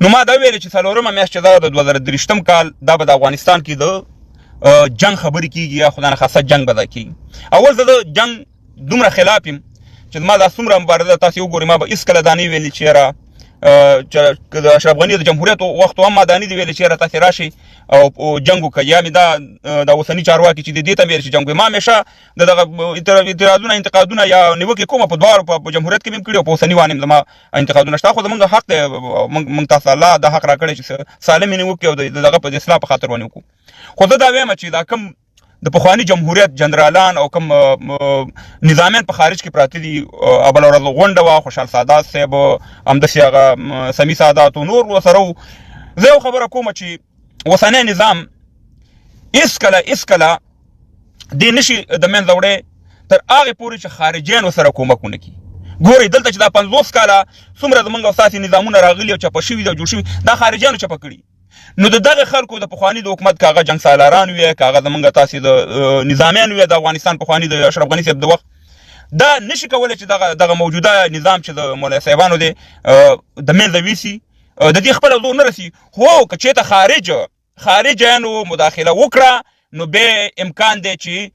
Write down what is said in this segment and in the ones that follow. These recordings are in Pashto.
نو ما دا ویل چې څلورمه میاشت چې دا د 2023 کال دا به د افغانستان کې د جنگ خبرې کیږي یا خدای نه خاصه جنگ به دا کیږي. اول زه د جنگ دومره خلاف یم چې ما دا څومره مبارزه تاسو وګورئ، ما به هیڅکله دا نه ویلي چې یاره د اشرف غني د جمهوریت وخت هم ما دا نه دي ویلي چې یاره تاسې راشئ او جنګ وکړئ، یا مې دا اوسني چارواکي چې د دې ته ویل چې جنګ وکړئ. ما همیشه د دغه اعتراضونه انتقادونه یا نیوکې کومه په دواړو په جمهوریت کې مې کړي او په اوسني باندې زما انتقادونه شته، خو زموږ حق دی، موږ تاسو الله دا حق راکړی چې سالمې نیوکې او دغه په اصلاح په خاطر ونیو. خو زه دا وایم چې دا کم د پخواني جمهوریت جنرالان او کم نظامیان په خارج کې پراته دي، اول ورځ غونډه وه، خوشحال سادات صاحب همداسې هغه سمي سادات او نور ورسره وو. زه یو خبره کوم چې اوسنی نظام هېڅکله دې نشي د منځه وړی تر هغې پورې چې خارجیان ورسره کومک ونه کړي. ګورئ دلته چې دا 50 کاله څومره زموږ او ستاسې نظامونه راغلي او چپه شوي دي او جوړ شوي، دا خارجیانو چپه کړي. نو د دغه خلکو د پخواني د حکومت که هغه جنګ سالاران وي، که هغه زموږ تاسې د نظامیان وي د افغانستان پخواني د اشرف غني صاحب د وخت، دا نشي کولی چې دغه موجوده نظام چې د مولوي صاحبانو دی د منځه ویسي، د دې خپله زور نه رسي. خو که چېرته خارجیانو مداخله وکړه نو بیا امکان دی چې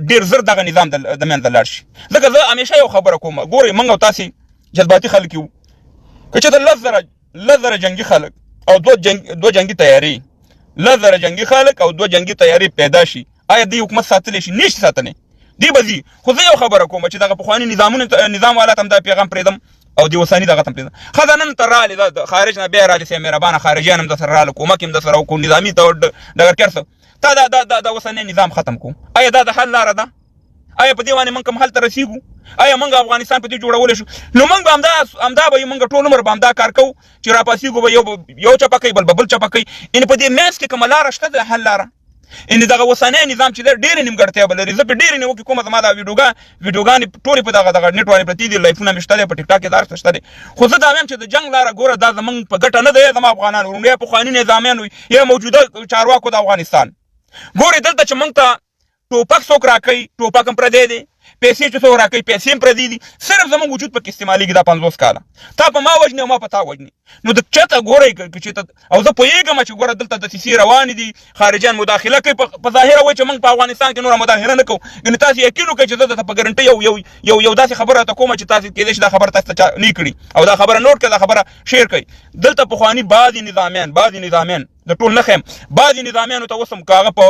ډېر زر دغه نظام د منځه لاړ شي. ځکه زه همیشه یو خبره کوم، ګورئ موږ او تاسې جذباتي خلک یو، که چېرته 10 زره جنګي خلک او دو جنگي تیاری، 10 زره جنگي خلک او 2 جنگي تیاری پیدا شي، آیا دی حکومت ساتلی شي؟ نشي ساتلی، دی به ځي. خو زه یو خبره کوم چې دغه پخواني نظام والا ته هم دا پیغام پرېږدم او د اوسني دغه ته هم پرېږدم. ښه نن ته رالې د خارج نه بیا رالې مهربانه خارجیان هم درسره راله، کومک هم درسره وکړو، نظامي ډګرګر څه تا دا اوسنی نظام ختم کړو. آیا دا د حل لاره ده؟ آیا په دې باندې موږ کوم حل ته رسیږو؟ آیا موږ افغانستان په دې جوړولی شو؟ نو موږ به همدا به موږ ټول عمر به همدا کار کوو چې راپاسېږو به یو چپه کوي بل چپه کوي. یعنې په دې منځ کې کومه لاره شته د حل لاره؟ یعنې دغه اوسنی نظام چې دی ډېرې نیمګړتیا به لري. زه په ډېرې نیوکې کومه، زما دا ویډیوګانې ټولې په دغه نیټ باندې پرتې دي، لایفونه مې شته دی، په ټیک ټاک کې دا هر څه شته دی. خو زه دا وایم چې د جنګ لاره ګوره دا زموږ په ګټه نه دی، زما افغانان ورونو یا پخواني نظامیان وي یا موجوده چارواکو د افغانستان. ګورئ دلته چې موږ ته ټوپک څوک راکوي، ټوپک هم پردی دی، پیسې چې څوک راکوي پیسې هم پردي دي، صرف زموږ وجود پکې استعمالېږي دا 50 کاله. تا په ما وژنې او ما په تا وژنې. نو د چېرته ګورئ چېرته، او زه پوهېږم چې ګوره دلته دسیسې روانې دي، خارجیان مداخله کوي، په ظاهره وایي چې موږ په افغانستان کې نوره مداخله نه کوو. یعنې تاسې یقین وکړئ چې زه درته په ګرنټۍ یو داسې خبره راته کومه چې تاسې کېدای شي دا خبره تاسو ته نه کړي او دا خبره نوټ کړئ، دا خبره شیر کړئ. دلته پخواني بعضې نظامیان د ټول نه ښیم، بعضې نظامیانو ته اوس هم که هغه په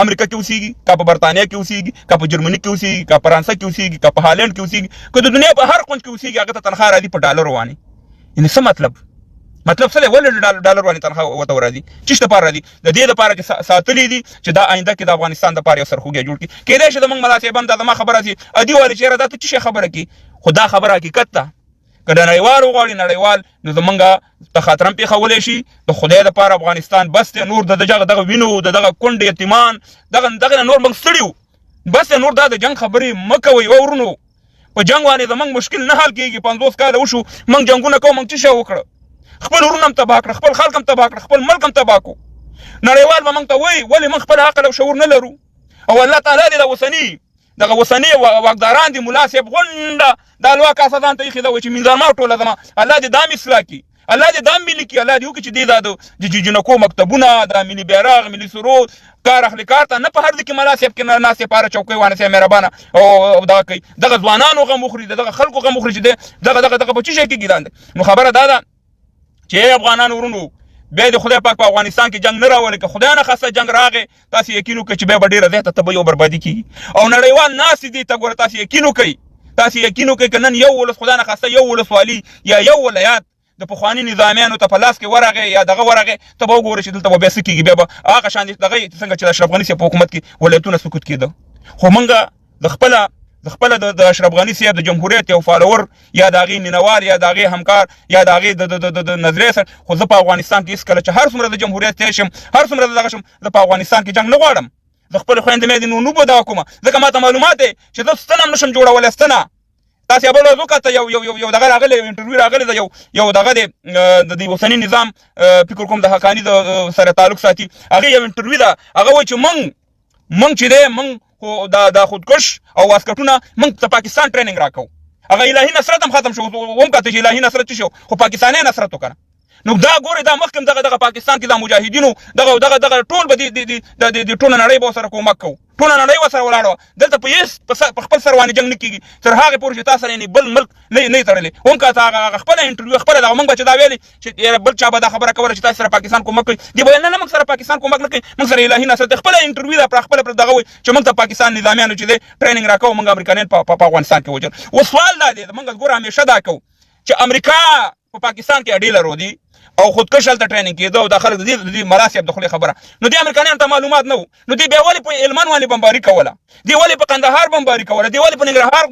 امریکا کې اوسېږي، که په برطانیه کې اوسېږي، که په جرمني کې اوسېږي، که په فرانسه کې اوسېږي، که په هالند کې اوسېږي، که د دنیا په هر کونج کې اوسېږي، هغه ته تنخوا راځي په ډالرو باندې. یعنې څه مطلب څه دی؟ ولې ډالر باندې تنخوا ورته راځي؟ څه دپاره راځي؟ د دې دپاره چې ساتلي دي چې دا آینده کې د افغانستان دپاره یو سرخوږی جوړ کړي. کېدای شي زموږ ملا صاحبان دا زما خبره سي ادي وایي چې یاره دا ته څه شی خبره کوي، خو دا خبره حقیقت ده. که نړیوال وغواړي نړیوال، نو زمونږ ته خطر هم پېښولی شي. د خدای دپاره افغانستان بس دی، نور دغه وینو د دغه کونډ یتیمان دغه نه نور موږ ستړي وو، بس دی، نور دا د جنګ خبرې مه کوئ. ورونو په جنګ باندې زموږ مشکل نه حل کېږي. 50 کاله وشو موږ جنګونه کوو، موږ څه شی وکړه؟ خپل ورونه هم تباه کړه، خپل خلک هم تباه کړه، خپل ملک هم تباه کړو. نړیوال به موږ ته وایي ولې موږ خپل عقل او شعور نه لرو؟ او الله تعالی دې دغه اوسني واکداران دي، ملا صاحب غونډه دا لوه کاسه ځان ته ایښې ده، وایي چې مینځانما ټوله زما الله دې دا هم اصلاح کړي، الله دې دا هم ملي کړي، الله دې وکړي چې دې دا د جنکو مکتبونه، دا ملي بیرغ، ملي سرود کار اخلي کار ته نه په هر ځای کې ملا صاحب کې ناستې پاره چوکۍ وانسې مهربانه او دغه کوي، دغه ځوانانو غم وخوري، دغه خلکو غم وخوري چې دغه په څه شی کې ګیدان دی. نو خبره دا ده چې افغانانو ورونو بیا د خدای پاک په افغانستان کې جنگ نه راولي. که خدای نه خاصه جنگ راغی، تاسو یقین وکړئ چې بیا به ډېره زیاته تباهي او بربادي کېږي. او نړیوال ناستې دي ته ګوره، تاسو یقین وکړئ که نن یو ولس خدای نه خاصه یو ولسوالي یا یو ولایت د پخواني نظامیانو ته په لاس کې ورغی یا دغه ورغی، ته به وګورئ چې دلته به بیا څه کېږي. بیا به هغه شان دغه څنګه چې د اشرف غني صاحب په حکومت کې ولایتونه سقوط کېده. خو موږ د خپله د اشرف غني صاحب د جمهوریت یو فالوور یا د هغې مینوال یا د هغې همکار یا د هغې د نظریې سره، خو زه په افغانستان کې هېڅکله چې هر څومره د جمهوریت تېر شم، هر څومره دغه شم، زه په افغانستان کې جنګ نه غواړم. د خپلې خویندې مې د نو به دغه کومه، ځکه ما ته معلومات دی چې زه ستنه هم نشم جوړولی. ستنه تاسې بل ورځ وکته یو دغه راغلی، یو انټرویو راغلی ده، یو دغه دی د اوسني نظام فکر کوم د حقاني سره تعلق ساتي، هغې یو انټرویو ده، هغه وایي چې موږ چې دی موږ خو دا خودکش او واسکټونه موږ ته پاکستان ټریننګ راکوو. هغه الهي نصرت هم ختم شو، هم کته چې الهي نصرت څه شو، خو پاکستاني نصرت وکړه. نو دا ګوري دا مخکم دغه پاکستان کې د مجاهدینو دغه ټول به د ټول نړۍ به سره کومک کوو ټول نړۍ وسره ولاړو دلته په خپل سرواني جنگ نه کیږي تر هغه پورې چې تاسو نه بل ملک نه تړلې هم کا تا خپل انټرویو خپل دا موږ چې دا ویلي چې بل چا به دا خبره کوله چې تاسو سره پاکستان کومک کوي دی به نه موږ سره پاکستان کومک نه کوي موږ سره الهي نصرت خپل انټرویو دا خپل پر دغه چې موږ ته پاکستان نظامیانو چې ټریننګ راکاو موږ امریکایان په افغانستان کې وجل او سوال دا دی موږ ګور همیشه دا کوو چې امریکا په پاکستان کې اډیلر ودی او خودکش هلته ټریننګ کېده او د خلک د دې مراسم د خولې خبره نو دې امریکایانو ته معلومات نه وو نو دې بیا ولې په هلمند باندې بمباري کوله دې ولې په قندهار بمباري کوله دې ولې په ننګرهار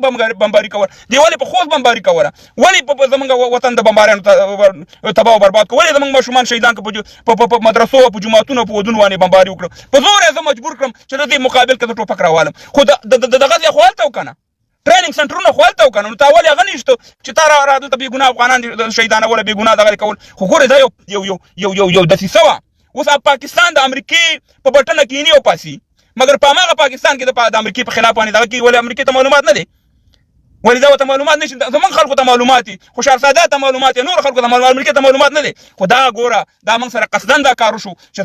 بمباري کوله دې ولې په خوست بمباري کوله ولې په زمونږ وطن د بمباریانو تباہ او برباد کړ ولې زمونږ ماشومان شهیدان کړ په مدرسو او په جوماتونو په ودونو باندې بمباري وکړه په زور یې زه مجبور کړم چې د دې مقابل کې د ټوپک راوالم خو دغه ځای خو هلته وکنه ټریننګ سنټرونه خو هلته وکنه نو تا ولې هغه نشته چې تا را دلته بې ګناه افغانان شهیدانول بې ګناه دغه کول خو ګورې دا یو دسیسه وه اوس پاکستان د امریکې په بټنه کینی او پاسي مګر په هماغه پاکستان کې د امریکې په خلاف باندې دغه کې ولې امریکې ته معلومات نه دی ولې دا ورته معلومات نشي زمونږ خلکو ته معلومات دي خوشحالساده ته معلومات دي نور خلکو ته معلومات امریکې ته معلومات نه دي خو دا ګوره دا موږ سره قصدن دا کار وشو چې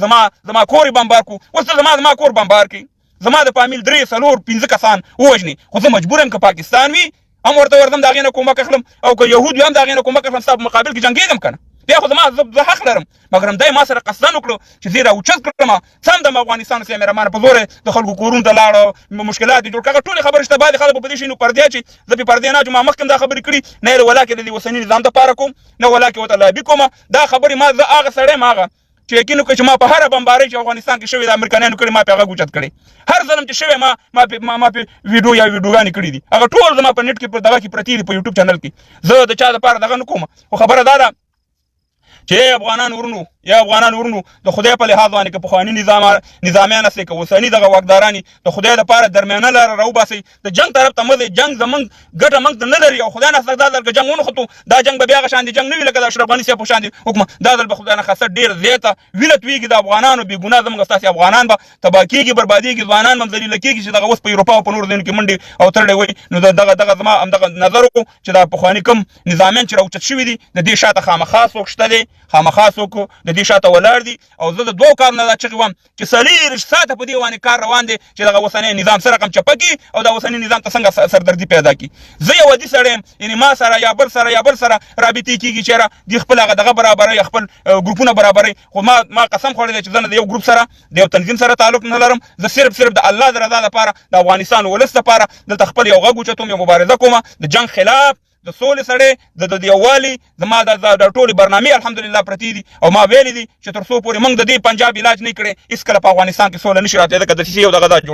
زما کور یې بمبار کړو اوس ته زما کور بمبار کړي زما د فامیل 3 4 5 کسان ووژني خو زه مجبور یم که پاکستان وي هم ورته ورځم د هغې نه کومک اخلم او که یهود وي هم د هغې نه کومک اخلم ستا په مقابل کې جنګېږم که نه بیا خو زه حق لرم مګر همدای ما سره قصدن وکړو چې زه یې راوچت کړم سم د افغانستان سیمې رمانه په زور د خلکو کورونو ته لاړه مشکلات یې جوړ کړه ټولې خبرې شته بعضې خلک په دې شي نو پردې چې زه پې پردې نه اچوم ما مخکې دا خبرې کړي نه یې ولا کې د دې اوسني نظام دپاره کوم نه ولا کې ورته لابي کومه دا خبرې ما زه هغه سړی یم هغه چې یقین وکړي چې ما په هره بمبارۍ چې افغانستان کې شوې د امریکایانو کړې ما پې هغه اوچت کړی هر ظلم چې شوی ما پې ویډیو یا ویډیوګانې کړي دي هغه ټول زما په نیټ کې په دغه کې پرتې دي په یوټیوب چینل کې زه د چا دپاره دغه نه کوم خو خبره دا ده چې افغانان ورونو د خدای په لحاظ باندې که پخواني نظامیان هستئ که اوسني دغه واکداران د خدای دپاره درمیانه لاره راوباسئ د جنګ طرف ته مه ځئ جنګ زموږ ګټه موږ ته نه لري او خدای ناخسته دا ځل که جنګ ونښتو دا جنګ به بیا هغه شان دي جنګ نه وي لکه د اشرف غني صاحب په شان دي حکومت دا ځل به خدای ناخسته ډېر زیاته وینه تویږي د افغانانو بې ګناه زموږ ستاسې افغانان به تباه کېږي بربادېږي ځوانان به ذلیله کېږي چې دغه اوس په اروپا او په نورو ځایونو کې منډې او ترړې وایي نو دغه زما همدغه نظر وکړو چې دا پخواني کوم نظامیان چې راوچت شوي دي د دې شاته خامخا څوک شته دی خامخا څوک د دې شاته ولاړ دي او زه د دوو کارونو دا چغې وم چې 40 ساعته په دې باندې کار روان دی چې دغه اوسنی نظام سره رقم چپه کړي او دا اوسني نظام ته څنګه سردردي پیدا کړي زه یو عادي سړی یم یعنې ما سره یا بل سره رابطې کېږي چېرې دوی خپل هغه دغه برابروي خپل ګروپونه برابروي خو ما قسم خوړی دی چې زه نه د یو ګروپ سره د یو تنظیم سره تعلق نه لرم زه صرف د الله د رضا لپاره د افغانستان ولس لپاره دلته خپل یو غږ اوچتوم یو مبارزه کومه د جنګ خلاف د سولې سړی د یووالي زما د ټولې برنامې الحمدلله پرتې دي او ما ویلي دي چې تر څو پورې موږ د دې پنجاب علاج نه کړی هېڅکله په افغانستان کې سوله نشي راتلی ځکه دسیسې یو دغه دا جوړ